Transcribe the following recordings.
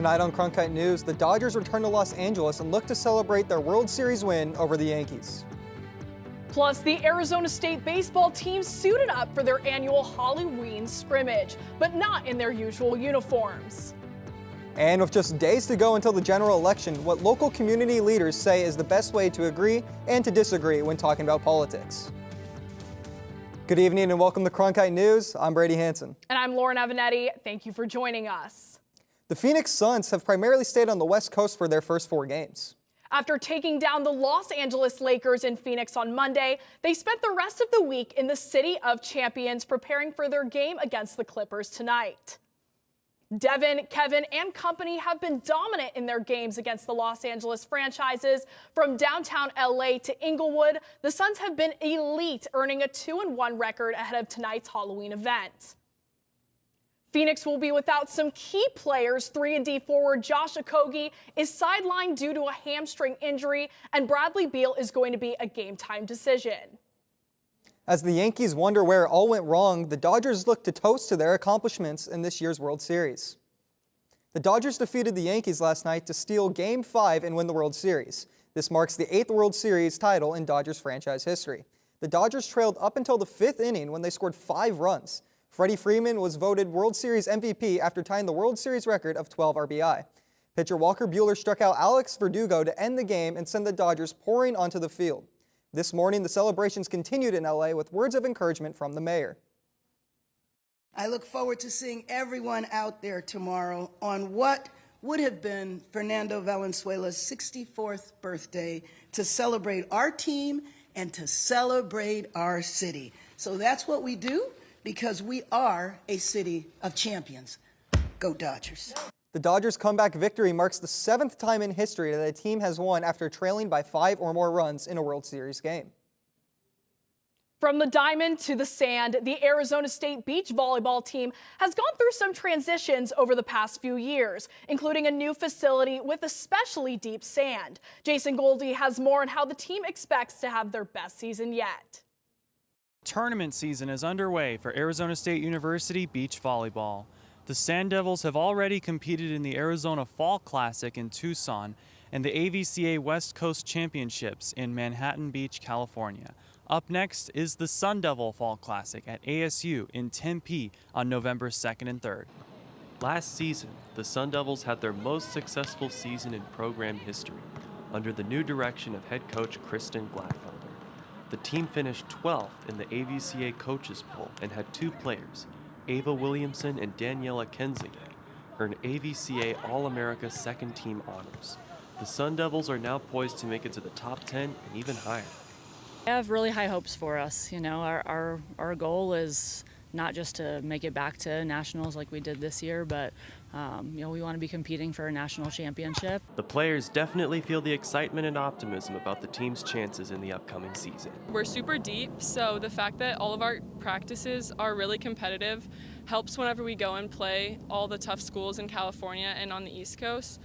Tonight on Cronkite News, the Dodgers return to Los Angeles and look to celebrate their World Series win over the Yankees. Plus, the Arizona State baseball team suited up for their annual Halloween scrimmage, but not in their usual uniforms. And with just days to go until the general election, what local community leaders say is the best way to agree and to disagree when talking about politics. Good evening and welcome to Cronkite News. I'm Brady Hansen. And I'm Lauren Avenetti. Thank you for joining us. The Phoenix Suns have primarily stayed on the West Coast for their first 4 games. After taking down the Los Angeles Lakers in Phoenix on Monday, they spent the rest of the week in the City of Champions preparing for their game against the Clippers tonight. Devin, Kevin, and company have been dominant in their games against the Los Angeles franchises. From downtown LA to Inglewood, the Suns have been elite, earning a 2-1 record ahead of tonight's Halloween event. Phoenix will be without some key players. 3-and-D forward Josh Okogie is sidelined due to a hamstring injury, and Bradley Beal is going to be a game-time decision. As the Yankees wonder where it all went wrong, the Dodgers look to toast to their accomplishments in this year's World Series. The Dodgers defeated the Yankees last night to steal Game 5 and win the World Series. This marks the 8th World Series title in Dodgers franchise history. The Dodgers trailed up until the 5th inning when they scored 5 runs. Freddie Freeman was voted World Series MVP after tying the World Series record of 12 RBI. Pitcher Walker Buehler struck out Alex Verdugo to end the game and send the Dodgers pouring onto the field. This morning, the celebrations continued in LA with words of encouragement from the mayor. I look forward to seeing everyone out there tomorrow on what would have been Fernando Valenzuela's 64th birthday to celebrate our team and to celebrate our city. So that's what we do, because we are a city of champions. Go Dodgers. The Dodgers' comeback victory marks the 7th time in history that a team has won after trailing by 5 or more runs in a World Series game. From the diamond to the sand, the Arizona State beach volleyball team has gone through some transitions over the past few years, including a new facility with especially deep sand. Jason Goldie has more on how the team expects to have their best season yet. Tournament season is underway for Arizona State University beach volleyball. The Sand Devils have already competed in the Arizona Fall Classic in Tucson and the AVCA West Coast Championships in Manhattan Beach, California. Up next is the Sun Devil Fall Classic at ASU in Tempe on November 2nd and 3rd. Last season, the Sun Devils had their most successful season in program history under the new direction of head coach Kristen Gladfelder. The team finished 12th in the AVCA coaches poll and had 2 players, Ava Williamson and Daniela Kensinger, earn AVCA All-America second team honors. The Sun Devils are now poised to make it to the top 10 and even higher. I have really high hopes for us. You know, our goal is not just to make it back to nationals like we did this year, but you know, we want to be competing for a national championship. The players definitely feel the excitement and optimism about the team's chances in the upcoming season. We're super deep, so the fact that all of our practices are really competitive helps whenever we go and play all the tough schools in California and on the East Coast.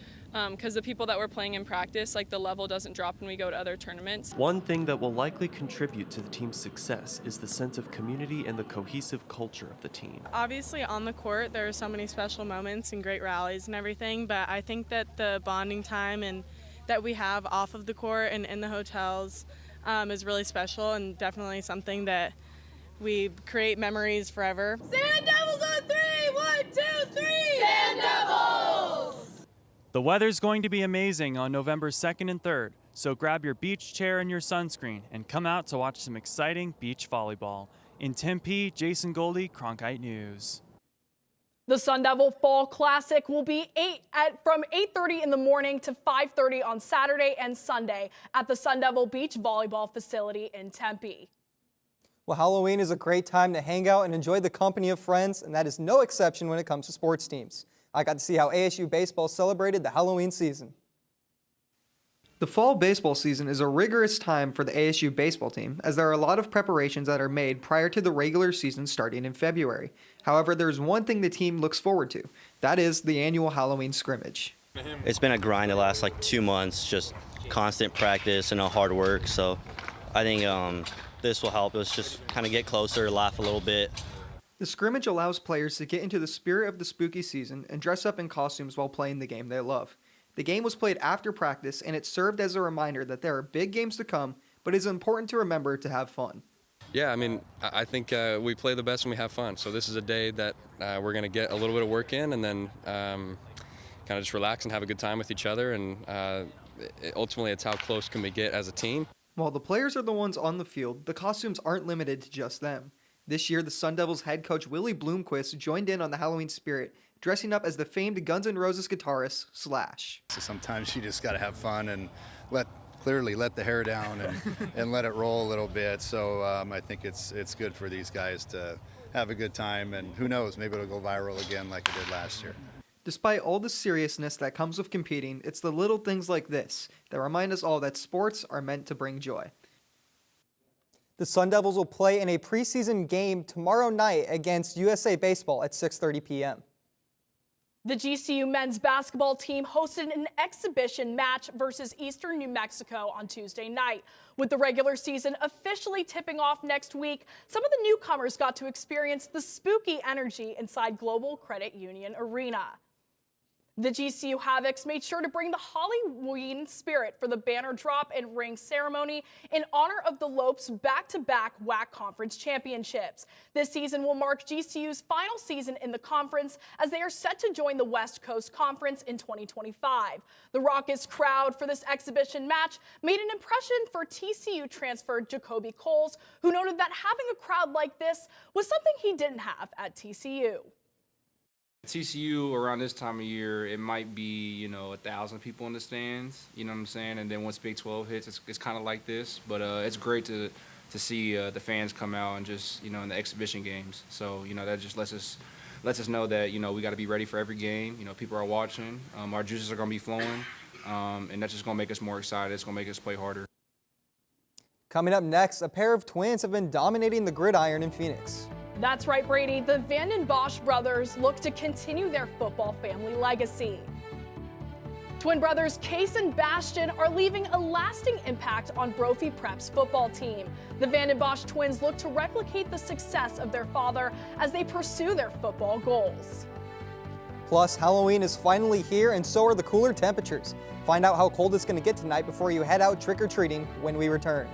Because the people that we're playing in practice, like the level doesn't drop when we go to other tournaments. One thing that will likely contribute to the team's success is the sense of community and the cohesive culture of the team. Obviously on the court there are so many special moments and great rallies and everything, but I think that the bonding time and that we have off of the court and in the hotels is really special and definitely something that we create memories forever. Sand Devils on 3! 1, 2, 3! Sand Devils! The weather's going to be amazing on November 2nd and 3rd, so grab your beach chair and your sunscreen and come out to watch some exciting beach volleyball. In Tempe, Jason Goldie, Cronkite News. The Sun Devil Fall Classic will be from 8:30 in the morning to 5:30 on Saturday and Sunday at the Sun Devil Beach Volleyball Facility in Tempe. Well, Halloween is a great time to hang out and enjoy the company of friends, and that is no exception when it comes to sports teams. I got to see how ASU baseball celebrated the Halloween season. The fall baseball season is a rigorous time for the ASU baseball team, as there are a lot of preparations that are made prior to the regular season starting in February. However, there's one thing the team looks forward to. That is the annual Halloween scrimmage. It's been a grind the last 2 months, just constant practice and hard work. So I think this will help us just kind of get closer, laugh a little bit. The scrimmage allows players to get into the spirit of the spooky season and dress up in costumes while playing the game they love. The game was played after practice, and it served as a reminder that there are big games to come, but it is important to remember to have fun. Yeah, I mean, I think we play the best when we have fun. So this is a day that we're going to get a little bit of work in and then kind of just relax and have a good time with each other. And ultimately, it's how close can we get as a team. While the players are the ones on the field, the costumes aren't limited to just them. This year, the Sun Devils head coach Willie Bloomquist joined in on the Halloween spirit, dressing up as the famed Guns N' Roses guitarist, Slash. So sometimes you just got to have fun and let the hair down and let it roll a little bit. So I think it's good for these guys to have a good time, and who knows, maybe it'll go viral again like it did last year. Despite all the seriousness that comes with competing, it's the little things like this that remind us all that sports are meant to bring joy. The Sun Devils will play in a preseason game tomorrow night against USA Baseball at 6:30 p.m. The GCU men's basketball team hosted an exhibition match versus Eastern New Mexico on Tuesday night. With the regular season officially tipping off next week, some of the newcomers got to experience the spooky energy inside Global Credit Union Arena. The GCU Havocs made sure to bring the Halloween spirit for the banner drop and ring ceremony in honor of the Lopes' back-to-back WAC Conference championships. This season will mark GCU's final season in the conference as they are set to join the West Coast Conference in 2025. The raucous crowd for this exhibition match made an impression for TCU transfer Jacoby Coles, who noted that having a crowd like this was something he didn't have at TCU. TCU around this time of year, it might be, 1,000 people in the stands, you know what I'm saying? And then once Big 12 hits, it's kind of like this. But it's great to see the fans come out and just, in the exhibition games. So, that just lets us know that, we got to be ready for every game. People are watching. Our juices are going to be flowing. And that's just going to make us more excited. It's going to make us play harder. Coming up next, a pair of twins have been dominating the gridiron in Phoenix. That's right, Brady. The Vanden Bosch brothers look to continue their football family legacy. Twin brothers Case and Bastion are leaving a lasting impact on Brophy Prep's football team. The Vanden Bosch twins look to replicate the success of their father as they pursue their football goals. Plus, Halloween is finally here, and so are the cooler temperatures. Find out how cold it's going to get tonight before you head out trick-or-treating when we return.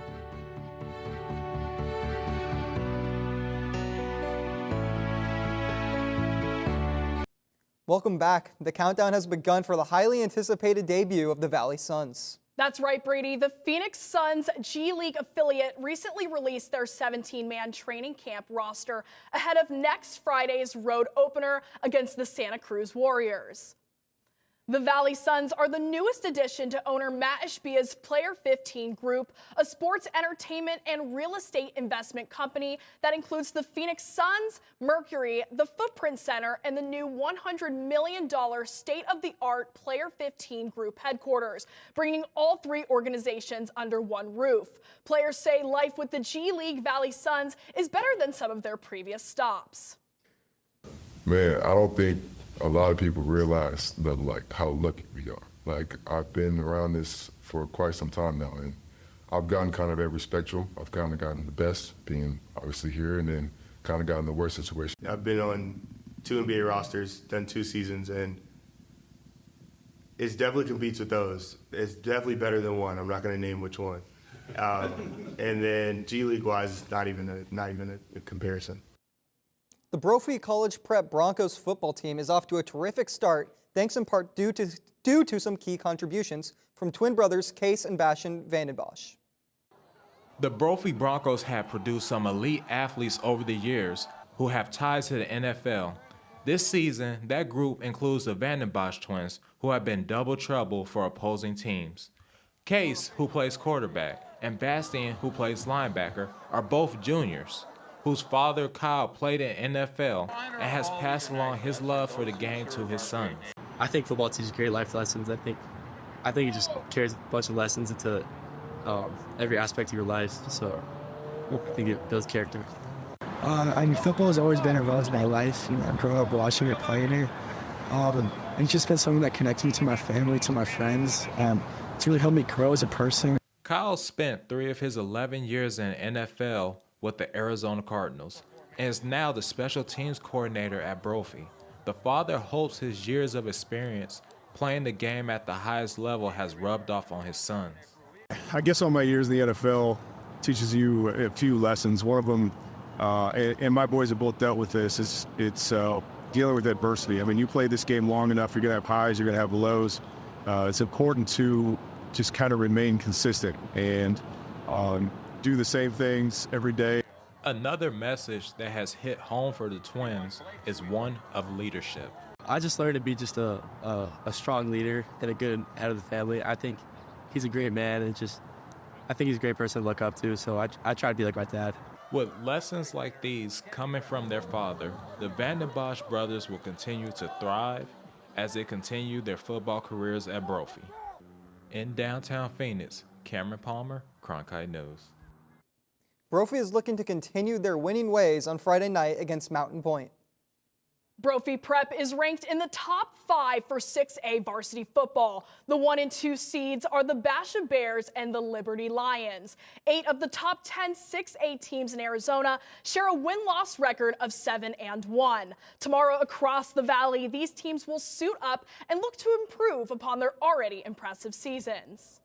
Welcome back. The countdown has begun for the highly anticipated debut of the Valley Suns. That's right, Brady. The Phoenix Suns G League affiliate recently released their 17-man training camp roster ahead of next Friday's road opener against the Santa Cruz Warriors. The Valley Suns are the newest addition to owner Matt Ishbia's Player 15 Group, a sports entertainment and real estate investment company that includes the Phoenix Suns, Mercury, the Footprint Center, and the new $100 million state-of-the-art Player 15 Group headquarters, bringing all three organizations under one roof. Players say life with the G League Valley Suns is better than some of their previous stops. Man, I don't think a lot of people realize that, how lucky we are. I've been around this for quite some time now, and I've gotten kind of every spectrum. I've kind of gotten the best, being obviously here, and then kind of gotten the worst situation. I've been on 2 NBA rosters, done 2 seasons, and it definitely competes with those. It's definitely better than one. I'm not going to name which one. And then G League-wise, it's not even a comparison. The Brophy College Prep Broncos football team is off to a terrific start, thanks in part due to some key contributions from twin brothers Case and Bastion Vanden Bosch. The Brophy Broncos have produced some elite athletes over the years who have ties to the NFL. This season, that group includes the Vanden Bosch twins, who have been double trouble for opposing teams. Case, who plays quarterback, and Bastion, who plays linebacker, are both juniors, whose father, Kyle, played in NFL and has passed along his love for the game to his sons. I think football teaches great life lessons. I think it just carries a bunch of lessons into every aspect of your life. So I think it builds character. Football has always been involved in my life. I grew up watching it, playing it. And it's just been something that connects me to my family, to my friends. It's really helped me grow as a person. Kyle spent 3 of his 11 years in NFL with the Arizona Cardinals. and is now the special teams coordinator at Brophy. The father hopes his years of experience playing the game at the highest level has rubbed off on his sons. I guess all my years in the NFL teaches you a few lessons. One of them, and my boys have both dealt with this, it's dealing with adversity. I mean, you play this game long enough, you're going to have highs, you're going to have lows. It's important to just kind of remain consistent and do the same things every day. Another message that has hit home for the Twins is one of leadership. I just learned to be just a strong leader and a good head of the family. I think he's a great man, and I think he's a great person to look up to, so I try to be like my dad. With lessons like these coming from their father, the Van den Bosch brothers will continue to thrive as they continue their football careers at Brophy. In downtown Phoenix, Cameron Palmer, Cronkite News. Brophy is looking to continue their winning ways on Friday night against Mountain Point. Brophy Prep is ranked in the top 5 for 6A varsity football. The 1 and 2 seeds are the Basha Bears and the Liberty Lions. 8 of the top 10 6A teams in Arizona share a win-loss record of 7-1. Tomorrow across the valley, these teams will suit up and look to improve upon their already impressive seasons.